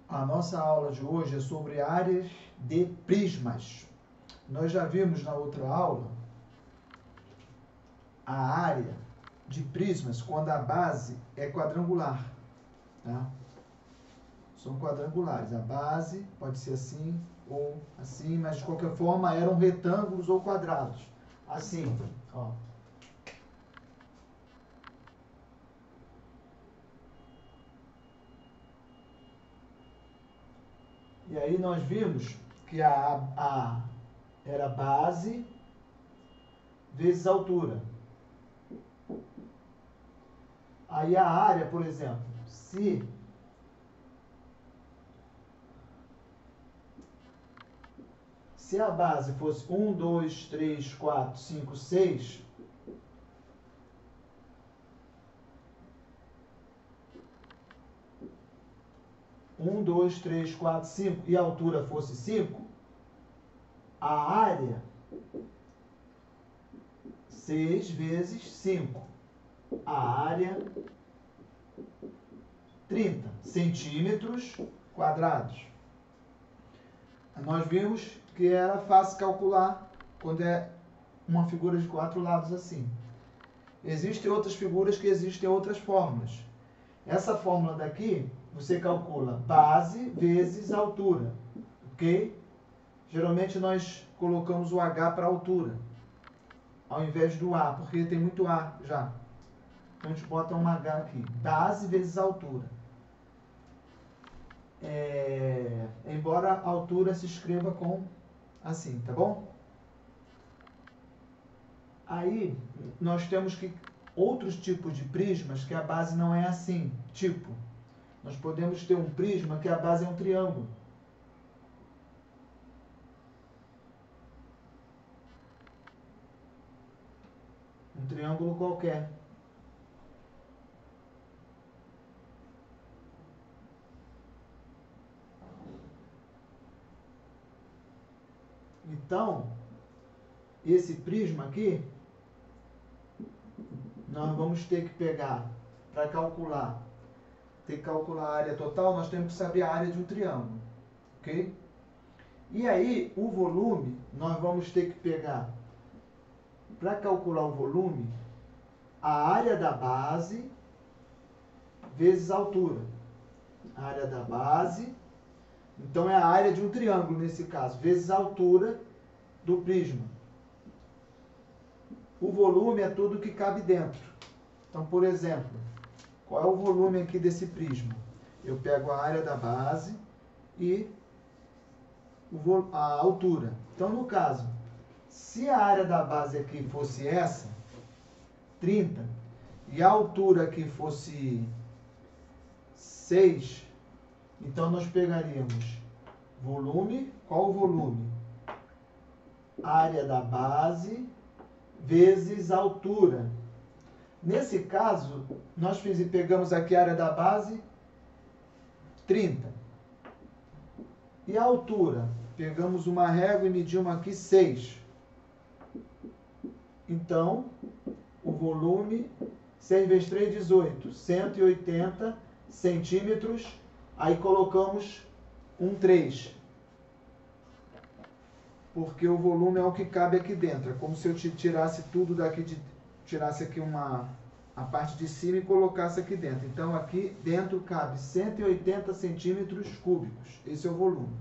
A nossa aula de hoje é sobre áreas de prismas. Nós já vimos na outra aula a área de prismas quando a base é quadrangular. Tá? São quadrangulares. A base pode ser assim ou assim, mas de qualquer forma eram retângulos ou quadrados. Assim, ó. E aí nós vimos que a era base vezes altura. Aí a área, por exemplo, se a base fosse 1, 2, 3, 4, 5, 6, um, 2, 3, 4, 5 e a altura fosse 5, a área 6 vezes 5. A área 30 centímetros quadrados. Nós vimos que era fácil calcular quando é uma figura de 4 lados assim. Existem outras figuras que existem outras fórmulas. Essa fórmula daqui, você calcula base vezes altura, ok? Geralmente nós colocamos o H para altura, ao invés do A, porque tem muito A já. Então a gente bota um H aqui, base vezes altura. Embora a altura se escreva com assim, tá bom? Aí nós temos outros tipos de prismas que a base não é assim. Tipo, nós podemos ter um prisma que a base é um triângulo. Um triângulo qualquer. Então, esse prisma aqui, nós vamos ter que pegar para calcular. Ter que calcular a área total, nós temos que saber a área de um triângulo. Ok? E aí, o volume, nós vamos ter que pegar, para calcular o volume, a área da base vezes a altura. A área da base, então é a área de um triângulo nesse caso, vezes a altura do prisma. O volume é tudo que cabe dentro. Então, por exemplo, qual é o volume aqui desse prisma? Eu pego a área da base e a altura. Então, no caso, se a área da base aqui fosse essa, 30, e a altura aqui fosse 6, então nós pegaríamos volume, qual o volume? Área da base vezes altura. Nesse caso, nós pegamos aqui a área da base, 30. E a altura? Pegamos uma régua e medimos aqui 6. Então, o volume, 6 vezes 3, 18. 180 centímetros. Aí colocamos um 3. Porque o volume é o que cabe aqui dentro. É como se eu tirasse tudo daqui, tirasse aqui a parte de cima e colocasse aqui dentro. Então, aqui dentro cabe 180 centímetros cúbicos. Esse é o volume.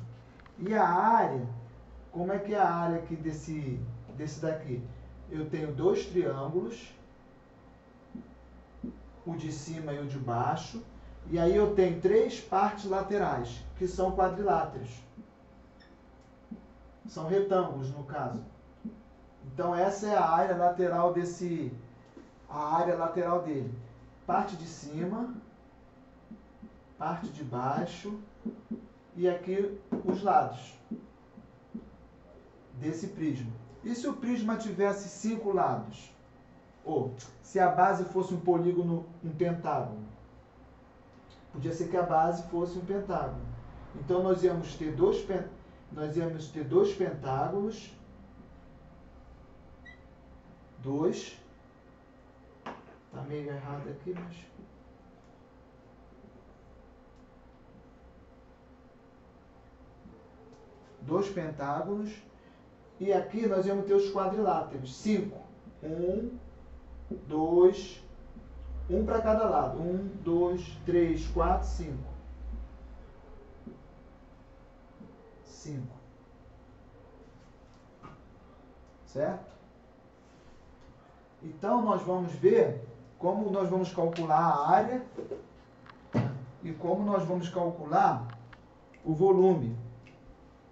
E a área, como é que é a área aqui desse daqui? Eu tenho dois triângulos, o de cima e o de baixo, e aí eu tenho três partes laterais, que são quadriláteros. São retângulos, no caso. Então, essa é a área lateral dele. Parte de cima, parte de baixo e aqui os lados desse prisma. E se o prisma tivesse 5 lados? Ou se a base fosse um polígono, um pentágono? Podia ser que a base fosse um pentágono. Então nós íamos ter dois pentágonos. Está meio errado aqui, mas 2 pentágonos, e aqui nós vamos ter os quadriláteros, 5. 1, 2, um para cada lado. 1, 2, 3, 4, 5. 5. Certo? Então, nós vamos ver como nós vamos calcular a área e como nós vamos calcular o volume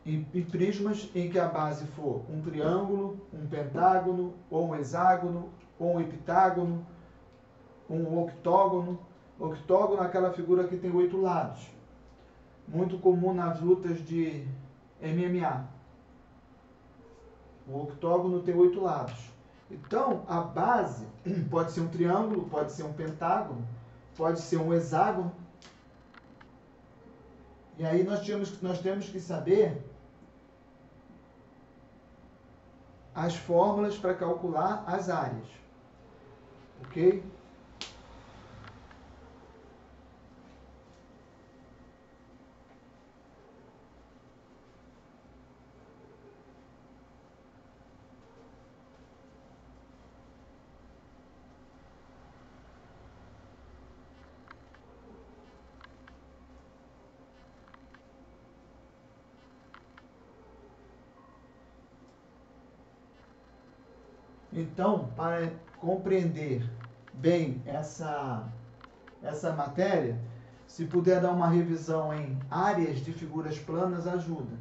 em prismas em que a base for um triângulo, um pentágono, ou um hexágono, ou um heptágono, um octógono. Octógono é aquela figura que tem 8 lados. Muito comum nas lutas de MMA. O octógono tem 8 lados. Então, a base pode ser um triângulo, pode ser um pentágono, pode ser um hexágono. E aí nós temos que saber as fórmulas para calcular as áreas. Ok? Então, para compreender bem essa matéria, se puder dar uma revisão em áreas de figuras planas, ajuda.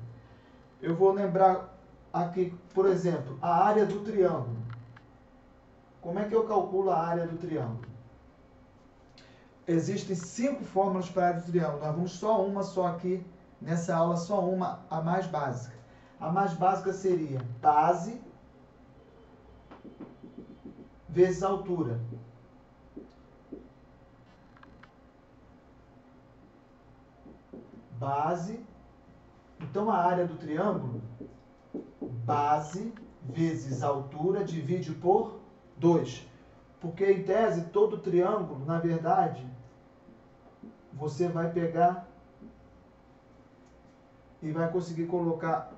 Eu vou lembrar aqui, por exemplo, a área do triângulo. Como é que eu calculo a área do triângulo? Existem 5 fórmulas para a área do triângulo. Nós vamos só uma só aqui, nessa aula, só uma, a mais básica. A mais básica seria base vezes altura. Base. Então, a área do triângulo, base vezes altura, divide por 2. Porque, em tese, todo triângulo, na verdade, você vai pegar e vai conseguir colocar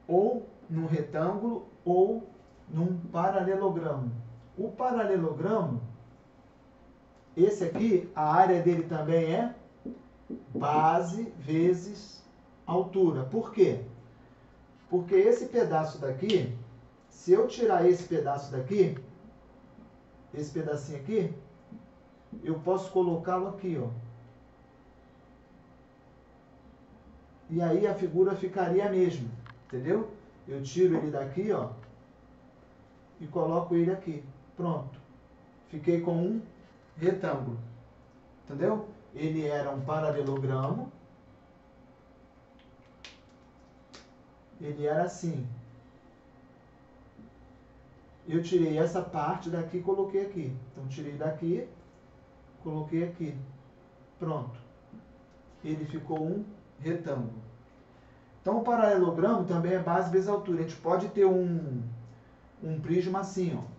ou num retângulo ou num paralelogramo. O paralelogramo, esse aqui, a área dele também é base vezes altura. Por quê? Porque esse pedaço daqui, se eu tirar esse pedaço daqui, esse pedacinho aqui, eu posso colocá-lo aqui, ó. E aí a figura ficaria a mesma, entendeu? Eu tiro ele daqui, ó, e coloco ele aqui. Pronto. Fiquei com um retângulo. Entendeu? Ele era um paralelogramo. Ele era assim. Eu tirei essa parte daqui e coloquei aqui. Então, tirei daqui, coloquei aqui. Pronto. Ele ficou um retângulo. Então, o paralelogramo também é base vezes altura. A gente pode ter um prisma assim, ó.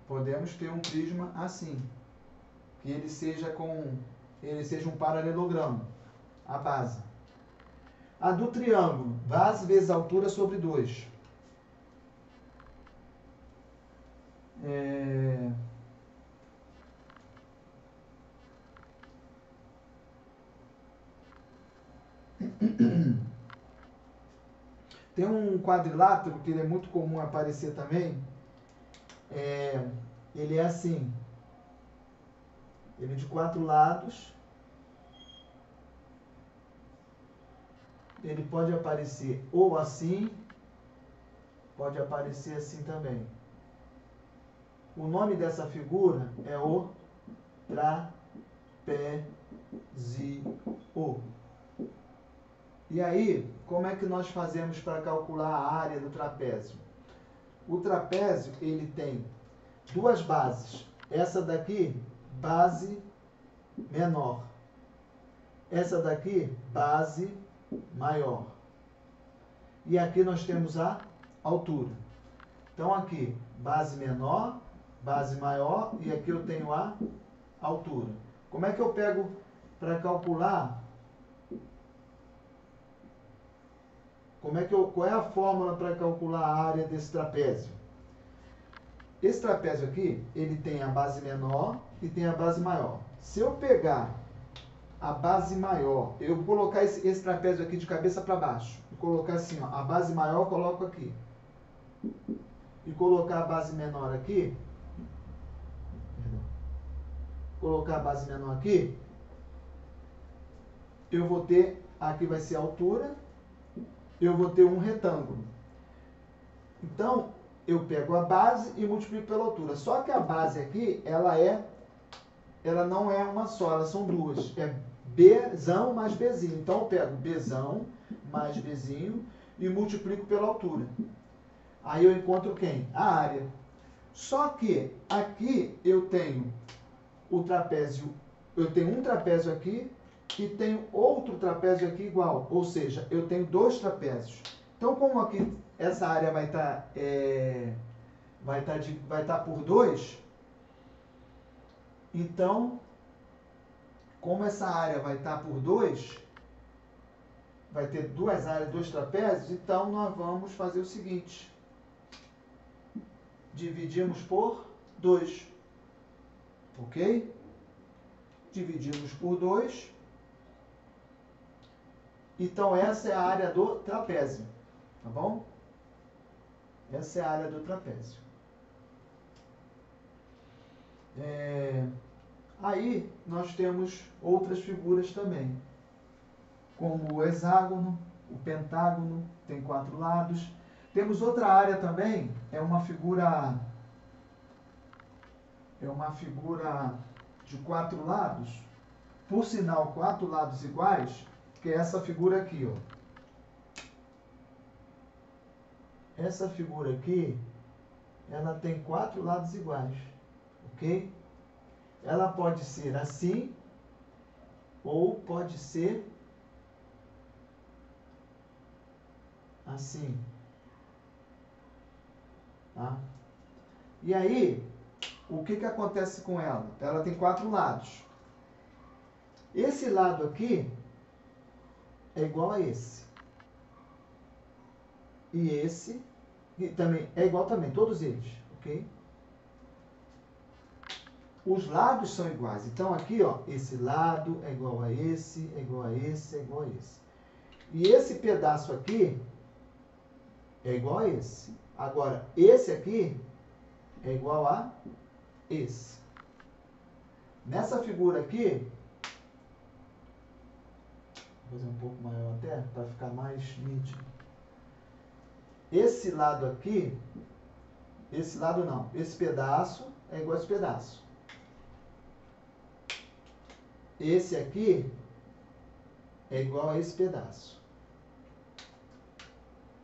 Podemos ter um prisma assim, que ele seja um paralelogramo, a base. A do triângulo, base vezes altura sobre 2. Tem um quadrilátero que ele é muito comum aparecer também. Ele é assim. Ele é de 4 lados. Ele pode aparecer ou assim, pode aparecer assim também. O nome dessa figura é o trapézio. E aí, como é que nós fazemos para calcular a área do trapézio? O trapézio, ele tem duas bases. Essa daqui, base menor. Essa daqui, base maior. E aqui nós temos a altura. Então aqui, base menor, base maior, e aqui eu tenho a altura. Como é que eu pego para calcular? Qual é a fórmula para calcular a área desse trapézio? Esse trapézio aqui, ele tem a base menor e tem a base maior. Se eu pegar a base maior, eu vou colocar esse trapézio aqui de cabeça para baixo. Vou colocar assim, ó, a base maior eu coloco aqui. E colocar a base menor aqui. Perdão. Colocar a base menor aqui. Eu vou ter, aqui vai ser a altura. Eu vou ter um retângulo. Então, eu pego a base e multiplico pela altura. Só que a base aqui, ela não é uma só, elas são duas. É Bzão mais Bzinho. Então, eu pego Bzão mais Bzinho e multiplico pela altura. Aí eu encontro quem? A área. Só que aqui eu tenho o trapézio, eu tenho um trapézio aqui e tenho outro trapézio aqui igual. Ou seja, eu tenho dois trapézios. Então, como aqui essa área vai estar por 2, então, como essa área vai estar por 2, vai ter duas áreas, dois trapézios, então nós vamos fazer o seguinte. Dividimos por 2. Ok? Dividimos por 2. Então, essa é a área do trapézio. Tá bom? Essa é a área do trapézio. Aí, nós temos outras figuras também. Como o hexágono, o pentágono, tem 4 lados. Temos outra área também, é uma figura de 4 lados. Por sinal, 4 lados iguais, que é essa figura aqui, ó. Essa figura aqui, ela tem 4 lados iguais, ok? Ela pode ser assim, ou pode ser assim. Tá? E aí, o que acontece com ela? Ela tem 4 lados. Esse lado aqui é igual a esse. E esse também é igual também, todos eles, ok? Os lados são iguais. Então aqui, ó, esse lado é igual a esse, é igual a esse, é igual a esse. E esse pedaço aqui é igual a esse. Agora, esse aqui é igual a esse. Nessa figura aqui, vou fazer um pouco maior até, para ficar mais nítido. Esse lado aqui, esse lado não, esse pedaço é igual a esse pedaço. Esse aqui é igual a esse pedaço.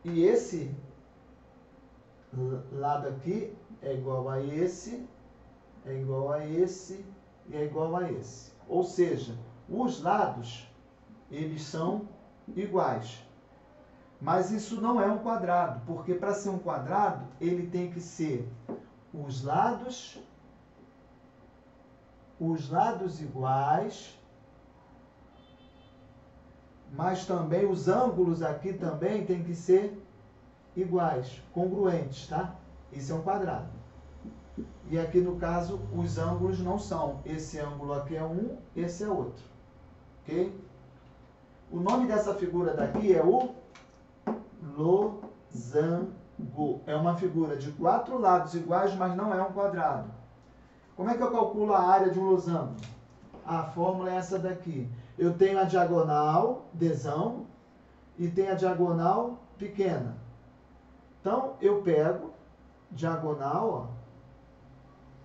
E esse lado aqui é igual a esse, é igual a esse e é igual a esse. Ou seja, os lados, eles são iguais. Mas isso não é um quadrado, porque para ser um quadrado, ele tem que ser os lados iguais, mas também os ângulos aqui também tem que ser iguais, congruentes, tá? Isso é um quadrado. E aqui no caso, os ângulos não são. Esse ângulo aqui é um, esse é outro. Ok? O nome dessa figura daqui é o losango. É uma figura de 4 lados iguais, mas não é um quadrado. Como é que eu calculo a área de um losango? A fórmula é essa daqui. Eu tenho a diagonal, Dzão, e tenho a diagonal pequena. Então, eu pego diagonal, ó,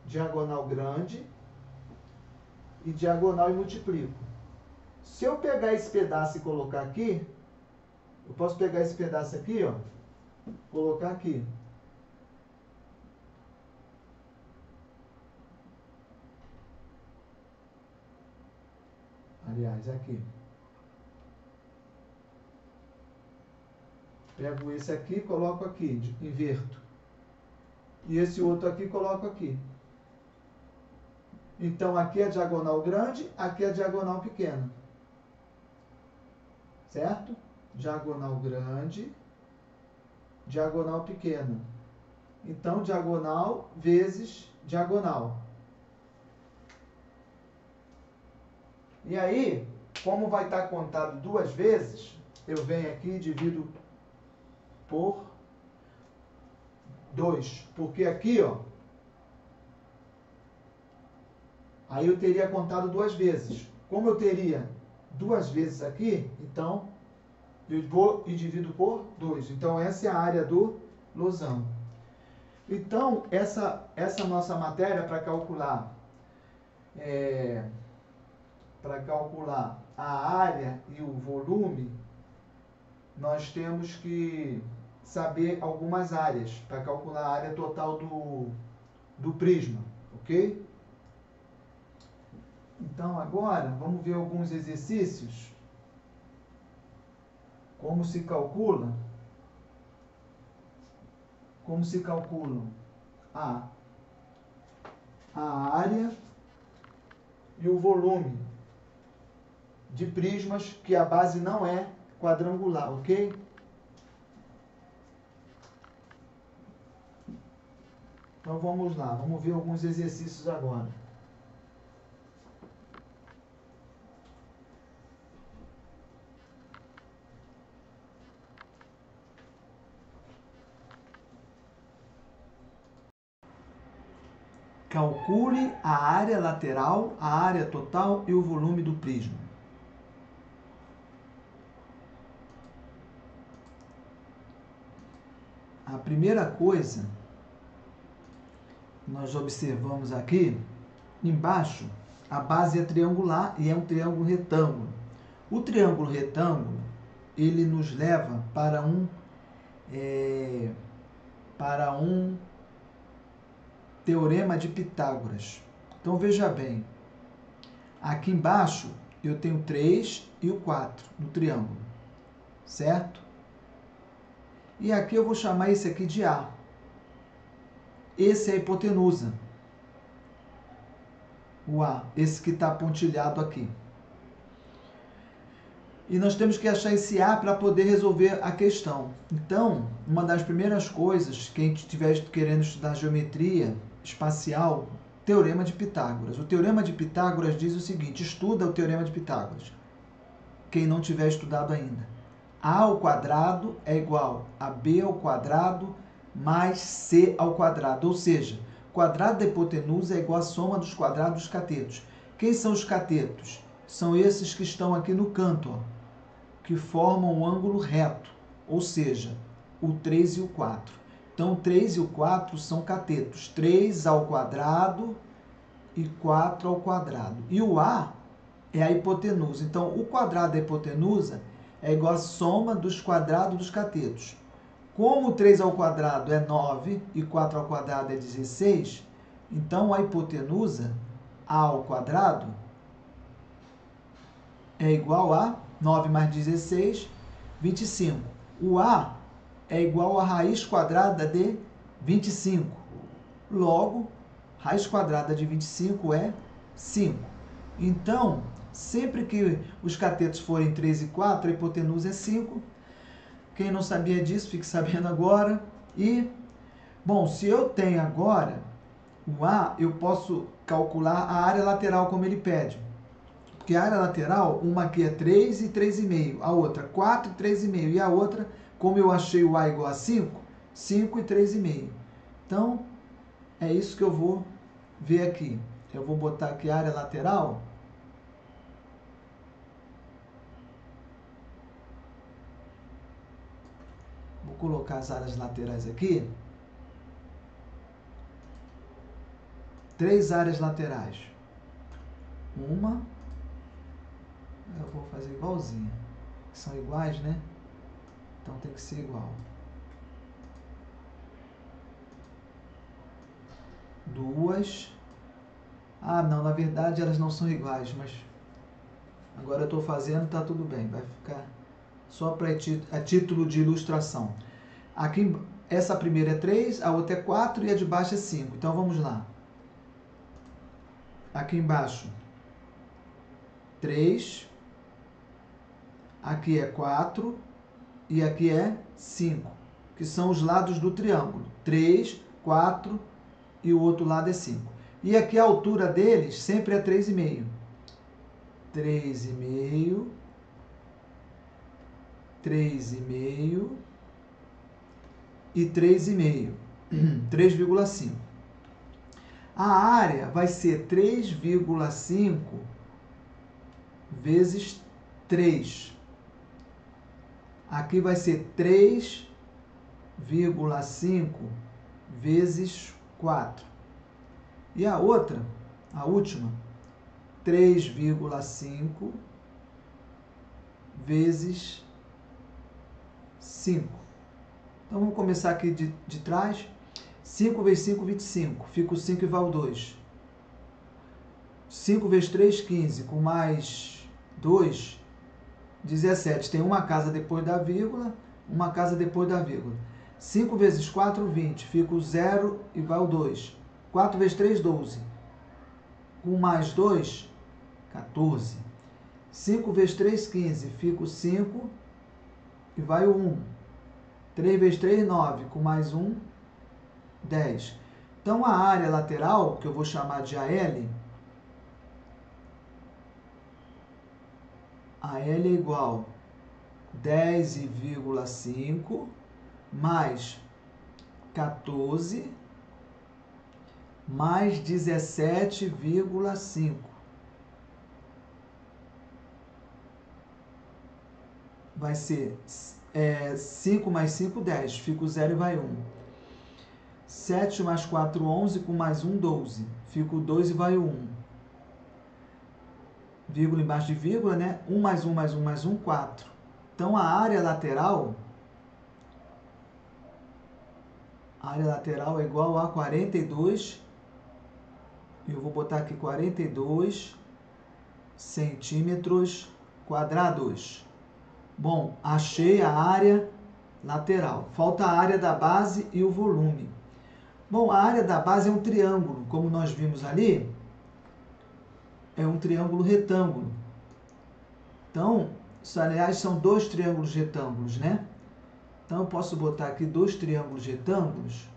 diagonal grande e diagonal e multiplico. Se eu pegar esse pedaço e colocar aqui, eu posso pegar esse pedaço aqui, ó, colocar aqui. Aliás, aqui. Pego esse aqui, coloco aqui, inverto. E esse outro aqui, coloco aqui. Então, aqui é diagonal grande, aqui é diagonal pequena. Certo? Diagonal grande, diagonal pequena. Então, diagonal vezes diagonal. E aí, como vai estar contado duas vezes, eu venho aqui e divido por 2. Porque aqui, ó, aí eu teria contado duas vezes. Como eu teria duas vezes aqui, então eu vou e divido por 2. Então, essa é a área do losango. Então, essa nossa matéria para calcular a área e o volume, nós temos que saber algumas áreas para calcular a área total do prisma, ok? Então, agora, vamos ver alguns exercícios. Como se calculam a área e o volume de prismas que a base não é quadrangular, ok? Então vamos lá, vamos ver alguns exercícios agora. Calcule a área lateral, a área total e o volume do prisma. A primeira coisa que nós observamos aqui, embaixo, a base é triangular e é um triângulo retângulo. O triângulo retângulo, ele nos leva para um teorema de Pitágoras. Então, veja bem, aqui embaixo eu tenho 3 e o 4 no triângulo, certo? E aqui eu vou chamar esse aqui de A. Esse é a hipotenusa. O A, esse que está pontilhado aqui. E nós temos que achar esse A para poder resolver a questão. Então, uma das primeiras coisas, quem estiver querendo estudar geometria espacial, Teorema de Pitágoras. O Teorema de Pitágoras diz o seguinte, estuda o Teorema de Pitágoras, quem não tiver estudado ainda. A ao quadrado é igual a B ao quadrado mais C ao quadrado. Ou seja, o quadrado da hipotenusa é igual à soma dos quadrados dos catetos. Quem são os catetos? São esses que estão aqui no canto, ó, que formam um ângulo reto, ou seja, o 3 e o 4. Então, o 3 e o 4 são catetos. 3 ao quadrado e 4 ao quadrado. E o A é a hipotenusa. Então, o quadrado da hipotenusa é igual à soma dos quadrados dos catetos. Como 3 ao quadrado é 9 e 4 ao quadrado é 16, então a hipotenusa A ao quadrado é igual a 9 mais 16, 25. O A é igual a raiz quadrada de 25. Logo, raiz quadrada de 25 é 5. Então, sempre que os catetos forem 3 e 4, a hipotenusa é 5. Quem não sabia disso, fique sabendo agora. E, bom, se eu tenho agora o A, eu posso calcular a área lateral como ele pede. Porque a área lateral, uma aqui é 3 e 3,5, a outra 4 e 3,5, e a outra, como eu achei o A igual a 5, 5 e 3,5. Então, é isso que eu vou ver aqui. Eu vou botar aqui a área lateral. Vou colocar as áreas laterais aqui. 3 áreas laterais. Uma. Eu vou fazer igualzinha. São iguais, né? Então tem que ser igual. 2. Ah, não, na verdade elas não são iguais, mas Agora eu estou fazendo, tá tudo bem. Vai ficar só a título de ilustração. Aqui, essa primeira é 3, a outra é 4 e a de baixo é 5. Então vamos lá. Aqui embaixo, 3. Aqui é 4 e aqui é 5, que são os lados do triângulo. 3, 4 e o outro lado é 5. E aqui a altura deles sempre é 3,5. 3,5, 3,5 e 3,5. 3,5. A área vai ser 3,5 vezes 3. Aqui vai ser 3,5 vezes 4. E a outra, a última, 3,5 vezes 5. Então vamos começar aqui de trás. 5 vezes 5, 25. Fica o 5 e vai o 2. 5 vezes 3, 15. Com mais 2, 17. Tem uma casa depois da vírgula, uma casa depois da vírgula. 5 vezes 4, 20. Fica o 0 e vai o 2. 4 vezes 3, 12. Com mais 2, 14. 5 vezes 3, 15. Fica o 5 e vai o 1. 3 vezes 3, 9. Com mais 1, 10. Então, a área lateral, que eu vou chamar de AL, AL é igual a 10,5 mais 14 mais 17,5. Vai ser 5 mais 5, 10. Fica o 0 e vai 1. 7 mais 4, 11. Com mais 1, 12. Fica o 2 e vai o 1. Vírgula embaixo de vírgula, né? 1 mais 1 mais 1 mais 1, 4. Então, a área lateral é igual a 42. Eu vou botar aqui 42 centímetros quadrados. Bom, achei a área lateral. Falta a área da base e o volume. Bom, a área da base é um triângulo, como nós vimos ali. É um triângulo retângulo. Então, isso, aliás, são dois triângulos retângulos, né? Então, eu posso botar aqui dois triângulos retângulos.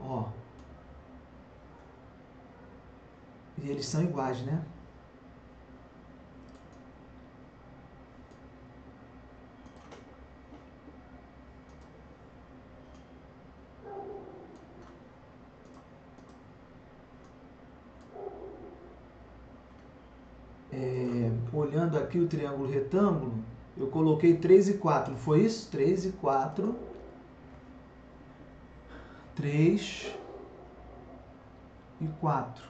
Ó. E eles são iguais, né? Olhando aqui o triângulo retângulo, eu coloquei 3 e 4, não foi isso? 3 e 4. 3 e 4.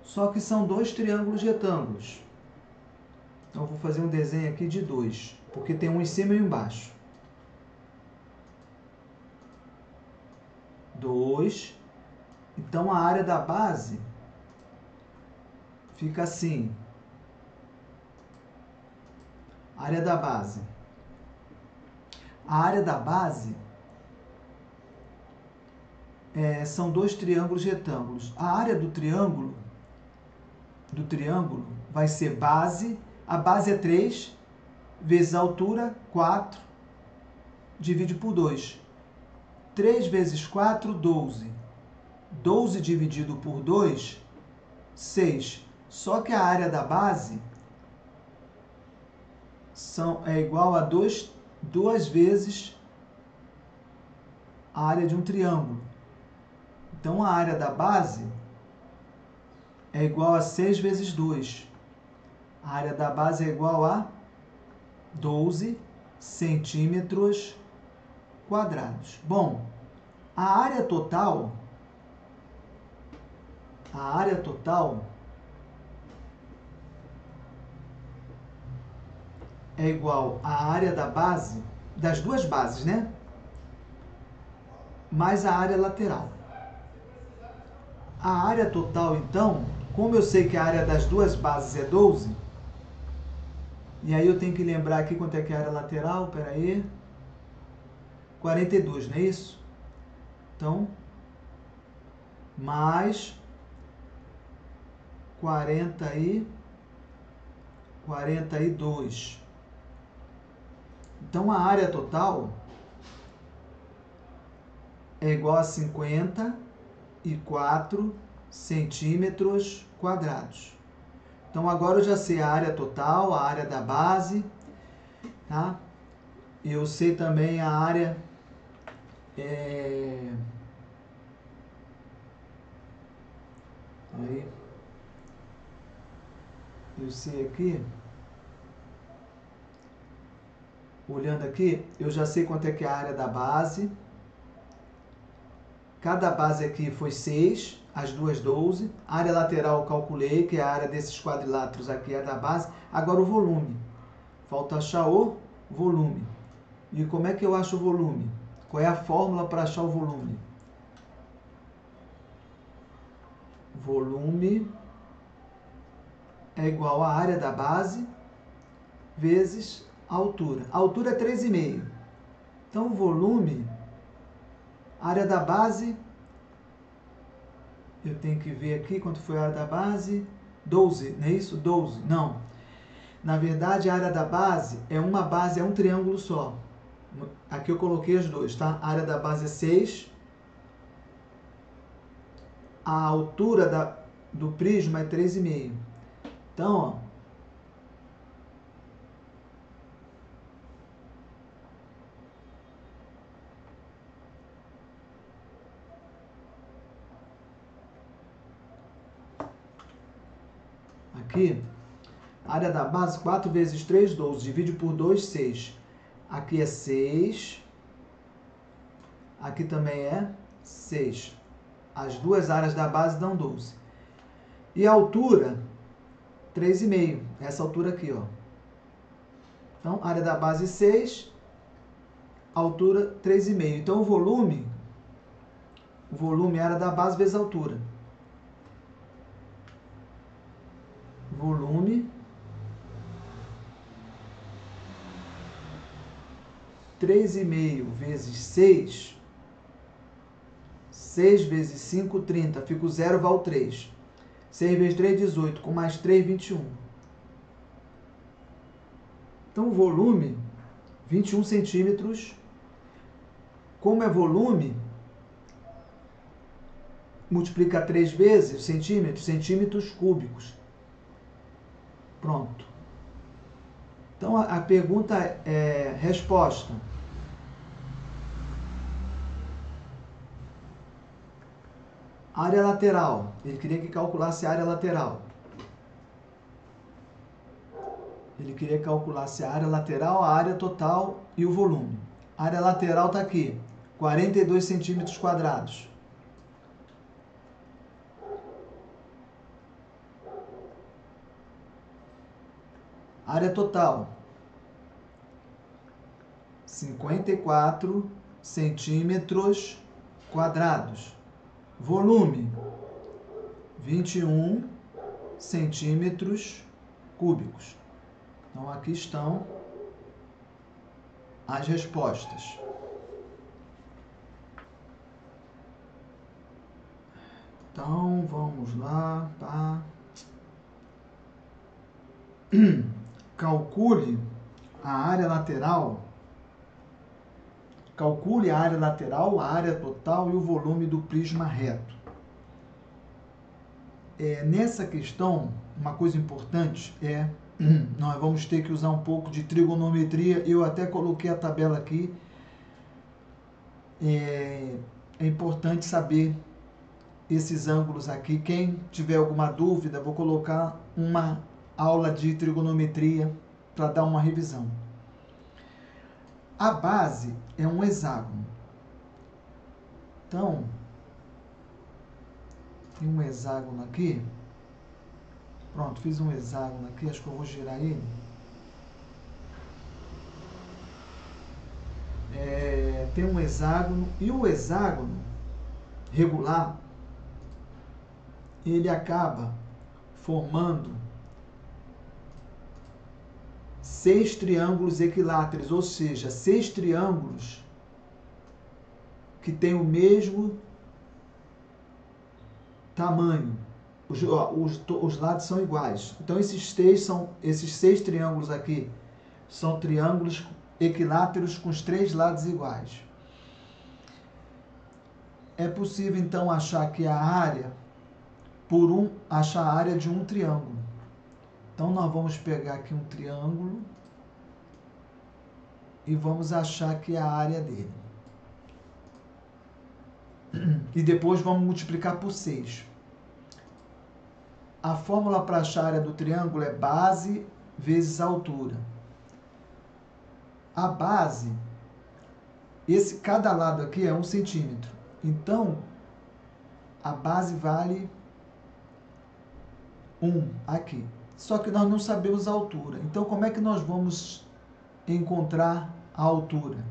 Só que são dois triângulos retângulos. Então, eu vou fazer um desenho aqui de dois, porque tem um em cima e um embaixo. 2. Então, a área da base fica assim. Área da base. A área da base são dois triângulos retângulos. A área do triângulo vai ser base. A base é 3 vezes a altura, 4, divide por 2. 3 vezes 4, 12. 12 dividido por 2, 6. Só que a área da base é igual a 2 vezes a área de um triângulo. Então, a área da base é igual a 6 vezes 2. A área da base é igual a 12 centímetros quadrados. Bom, a área total é igual à área da base, das duas bases, né? Mais a área lateral. A área total, então, como eu sei que a área das duas bases é 12, e aí eu tenho que lembrar aqui quanto é que é a área lateral, peraí, 42, não é isso? Então, mais 42. Então, a área total é igual a 54 centímetros quadrados. Então, agora eu já sei a área total, a área da base, tá? Eu sei também a área aí, eu sei aqui, olhando aqui, eu já sei quanto é que é a área da base. Cada base aqui foi 6, as duas 12. A área lateral eu calculei, que é a área desses quadriláteros aqui é da base. Agora o volume. Falta achar o volume. E como é que eu acho o volume? Qual é a fórmula para achar o volume? Volume é igual à área da base vezes a altura. A altura é 3,5. Então o volume, a área da base, eu tenho que ver aqui quanto foi a área da base, 12, não é isso? 12, não. Na verdade, a área da base é uma base, é um triângulo só. Aqui eu coloquei os dois, tá? A área da base é 6. A altura do prisma é 3,5. Então, ó, aqui, a área da base, 4 vezes 3, 12. Divide por 2, 6. Aqui é 6. Aqui também é 6. As duas áreas da base dão 12. E a altura, 3,5. Essa altura aqui, ó. Então, área da base 6, altura 3,5. Então, o volume é a área da base vezes a altura. Volume 3,5 vezes 6. 6 vezes 5, 30. Fica o 0, vai o 3. 6 vezes 3, 18. Com mais 3, 21. Então, o volume, 21 centímetros. Como é volume, multiplica 3 vezes centímetros cúbicos. Pronto. Então, a pergunta é resposta. Área lateral. Ele queria que calculasse a área lateral. Ele queria calculasse a área lateral, a área total e o volume. A área lateral está aqui, 42 centímetros quadrados. Área total, 54 centímetros quadrados. Volume, 21 centímetros cúbicos. Então, aqui estão as respostas. Então, vamos lá, tá? Calcule a área lateral. Calcule a área lateral, a área total e o volume do prisma reto. Nessa questão, uma coisa importante é, nós vamos ter que usar um pouco de trigonometria. Eu até coloquei a tabela aqui. É importante saber esses ângulos aqui. Quem tiver alguma dúvida, vou colocar uma aula de trigonometria para dar uma revisão. A base é um hexágono. Então, tem um hexágono aqui. Pronto, fiz um hexágono aqui, acho que eu vou girar ele. Tem um hexágono, e o hexágono regular, ele acaba formando 6 triângulos equiláteros, ou seja, 6 triângulos que têm o mesmo tamanho. Os lados são iguais. Então, esses 6 triângulos aqui são triângulos equiláteros com os 3 lados iguais. É possível, então, achar que a área, achar a área de um triângulo. Então, nós vamos pegar aqui um triângulo e vamos achar aqui a área dele. E depois vamos multiplicar por 6. A fórmula para achar a área do triângulo é base vezes altura. A base, cada lado aqui é 1 centímetro. Então, a base vale 1 aqui. Só que nós não sabemos a altura. Então, como é que nós vamos encontrar a altura?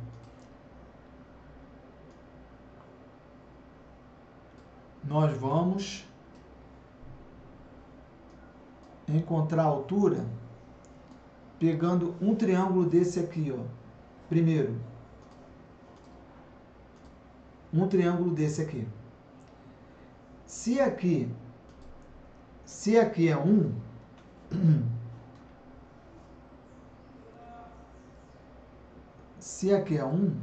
Nós vamos encontrar a altura pegando um triângulo desse aqui, ó. Primeiro, um triângulo desse aqui. Se aqui é 1, se aqui é 1,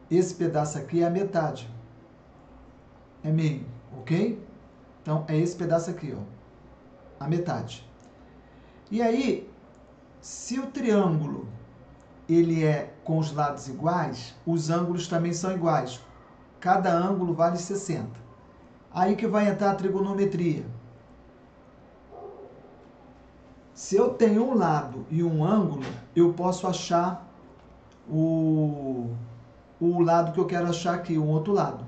esse pedaço aqui é a metade. É meio, ok? Então, é esse pedaço aqui, ó. A metade. E aí, se o triângulo ele é com os lados iguais, os ângulos também são iguais. Cada ângulo vale 60. Aí que vai entrar a trigonometria. Se eu tenho um lado e um ângulo, eu posso achar o lado que eu quero achar aqui, o outro lado.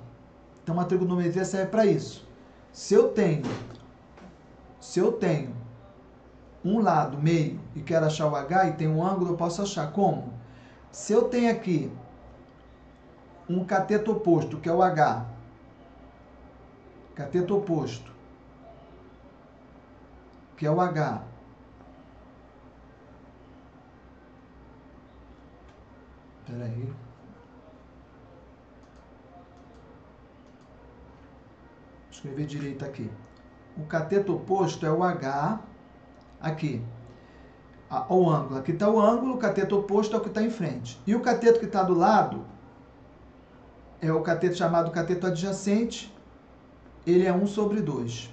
Então, a trigonometria serve para isso. Se eu tenho um lado, meio, e quero achar o H e tem um ângulo, eu posso achar. Como? Se eu tenho aqui um cateto oposto, que é o H, cateto oposto, que é o H, espera aí, escrever direito aqui. O cateto oposto é o H, aqui. O ângulo. Aqui está o ângulo, o cateto oposto é o que está em frente. E o cateto que está do lado é o cateto chamado cateto adjacente. Ele é 1/2.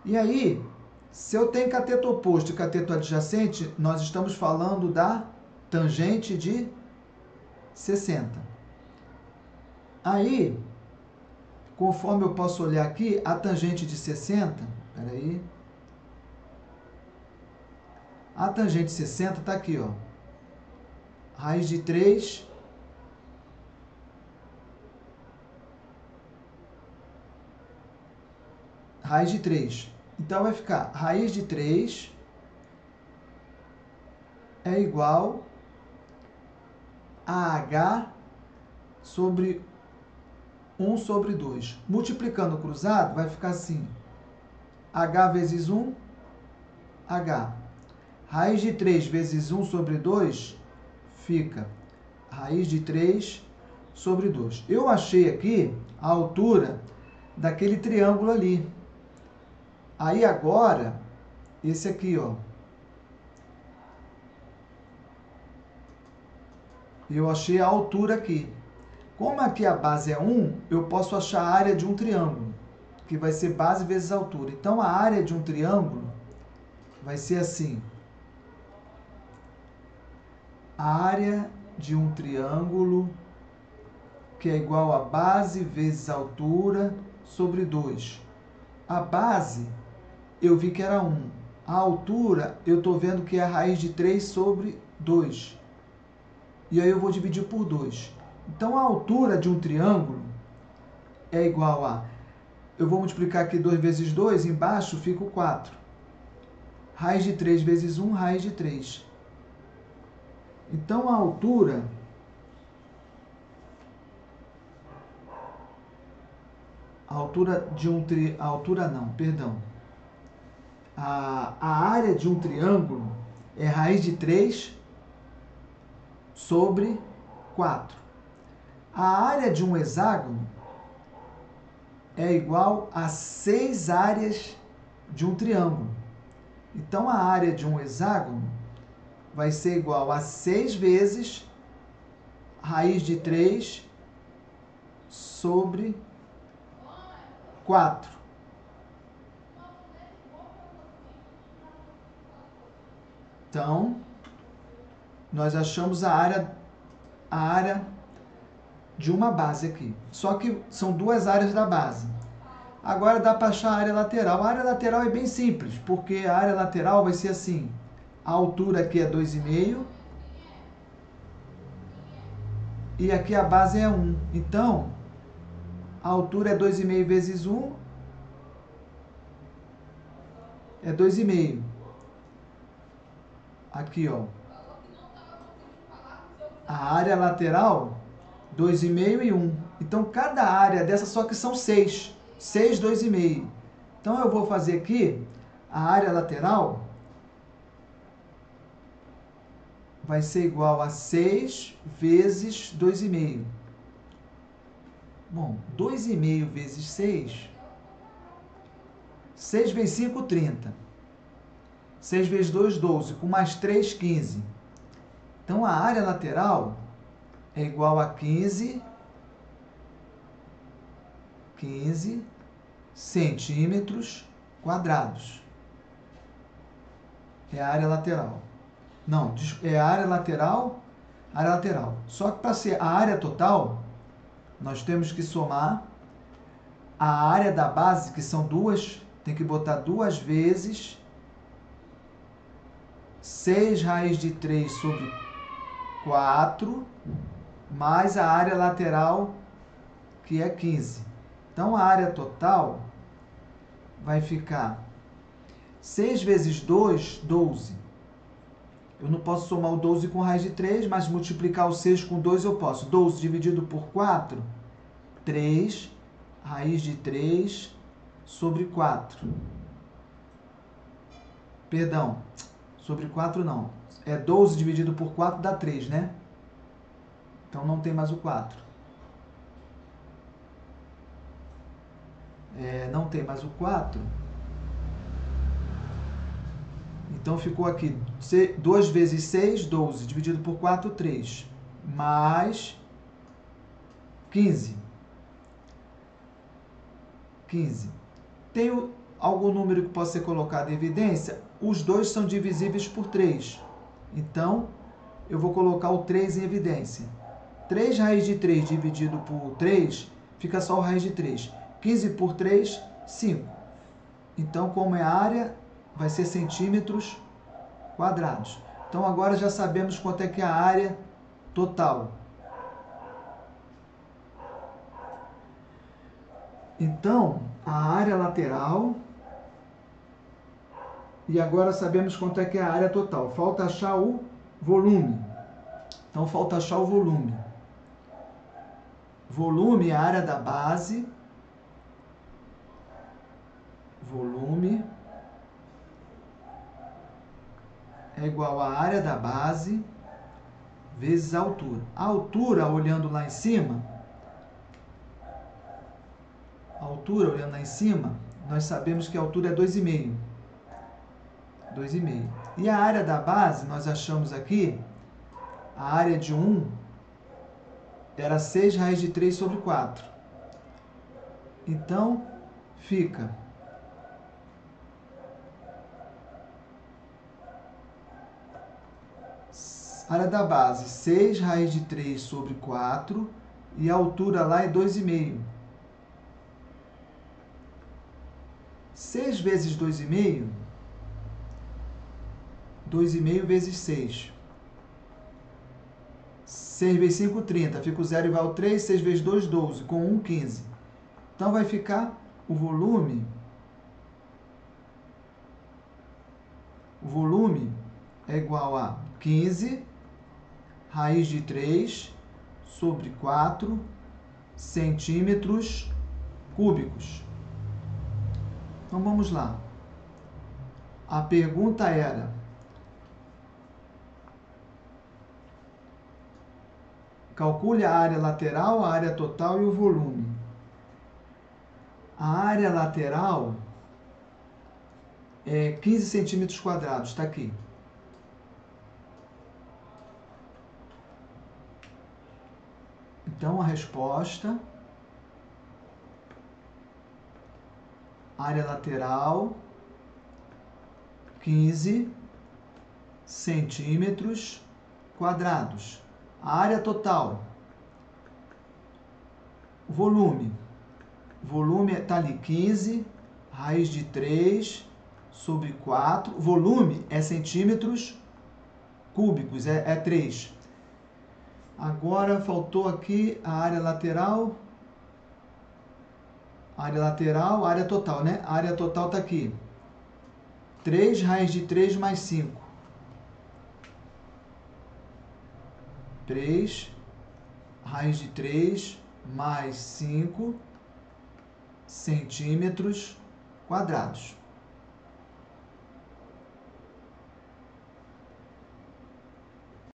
E aí, se eu tenho cateto oposto e cateto adjacente, nós estamos falando da tangente de 60. Aí, conforme eu posso olhar aqui, a tangente de 60, peraí, a tangente de 60 está aqui, ó, raiz de 3 raiz de 3. Então, vai ficar raiz de 3 é igual a H sobre 1/2. Multiplicando o cruzado, vai ficar assim. H vezes 1, H. Raiz de 3 vezes 1/2 fica raiz de 3/2. Eu achei aqui a altura daquele triângulo ali. Aí agora, esse aqui, ó. Eu achei a altura aqui. Como aqui a base é 1, eu posso achar a área de um triângulo, que vai ser base vezes altura. Então, a área de um triângulo vai ser assim. A área de um triângulo, que é igual a base vezes altura sobre 2. A base, eu vi que era 1. A altura, eu estou vendo que é a raiz de 3/2. E aí eu vou dividir por 2. Então, a altura de um triângulo é igual a... Eu vou multiplicar aqui 2 vezes 2, embaixo fica o 4. Raiz de 3 vezes 1, raiz de 3. Então, a altura A área de um triângulo é raiz de 3 sobre 4. A área de um hexágono é igual a 6 áreas de um triângulo. Então, a área de um hexágono vai ser igual a 6 vezes raiz de 3 sobre 4. Então, nós achamos a área de uma base aqui. Só que são duas áreas da base. Agora dá para achar a área lateral. A área lateral é bem simples, porque a área lateral vai ser assim. A altura aqui é 2,5 e aqui a base é 1. Então, a altura é 2,5 vezes 1 é 2,5. Aqui, ó. A área lateral, 2,5 e 1. Então, cada área dessa, só que são 6. 6, 2,5. Então, eu vou fazer aqui, a área lateral vai ser igual a 6 vezes 2,5. Bom, 2,5 vezes 6. 6 vezes 5, 30. 6 vezes 2, 12. Com mais 3, 15. Então, a área lateral é igual a 15 centímetros quadrados. É a área lateral. Não, é a área lateral. Só que para ser a área total, nós temos que somar a área da base, que são duas, tem que botar 2 vezes 6 raiz de 3 sobre 4, mais a área lateral, que é 15. Então, a área total vai ficar 6 vezes 2, 12. Eu não posso somar o 12 com raiz de 3, mas multiplicar o 6 com 2 eu posso. 12 dividido por 4, 3, raiz de 3 sobre 4. Perdão, sobre 4 não. É 12 dividido por 4 dá 3, né? Então não tem mais o 4. Não tem mais o 4. Então ficou aqui 2 vezes 6, 12, dividido por 4, 3, mais 15. Tem algum número que possa ser colocado em evidência? Os dois são divisíveis por 3. Então, eu vou colocar o 3 em evidência. 3 raiz de 3 dividido por 3, fica só o raiz de 3. 15 por 3, 5. Então, como é a área, vai ser centímetros quadrados. Então, agora já sabemos quanto é que é a área total. Então, a área lateral... E agora sabemos quanto é que é a área total. Falta achar o volume. Então, falta achar o volume. Volume é a área da base. Volume é igual à área da base vezes a altura. A altura, olhando lá em cima, nós sabemos que a altura é 2,5. 2,5. E a área da base, nós achamos aqui, a área de 1 era 6 raiz de 3 sobre 4. Então, fica área da base, 6 raiz de 3 sobre 4, e a altura lá é 2,5. 6 vezes 2,5, 2,5 vezes 6. 6 vezes 5, 30. Fica o 0 e vai ao 3. 6 vezes 2, 12. Com 1, 15. Então, vai ficar o volume. O volume é igual a 15 raiz de 3 sobre 4 centímetros cúbicos. Então vamos lá. A pergunta era: calcule a área lateral, a área total e o volume. A área lateral é 15 centímetros quadrados, está aqui. Então a resposta, área lateral, 15 centímetros quadrados. A área total, volume está ali 15, raiz de 3 sobre 4. Volume é centímetros cúbicos, é 3. Agora faltou aqui a área lateral. Área total, né? A área total está aqui. 3 raiz de 3 mais 5. 3 raiz de 3 mais 5 centímetros quadrados.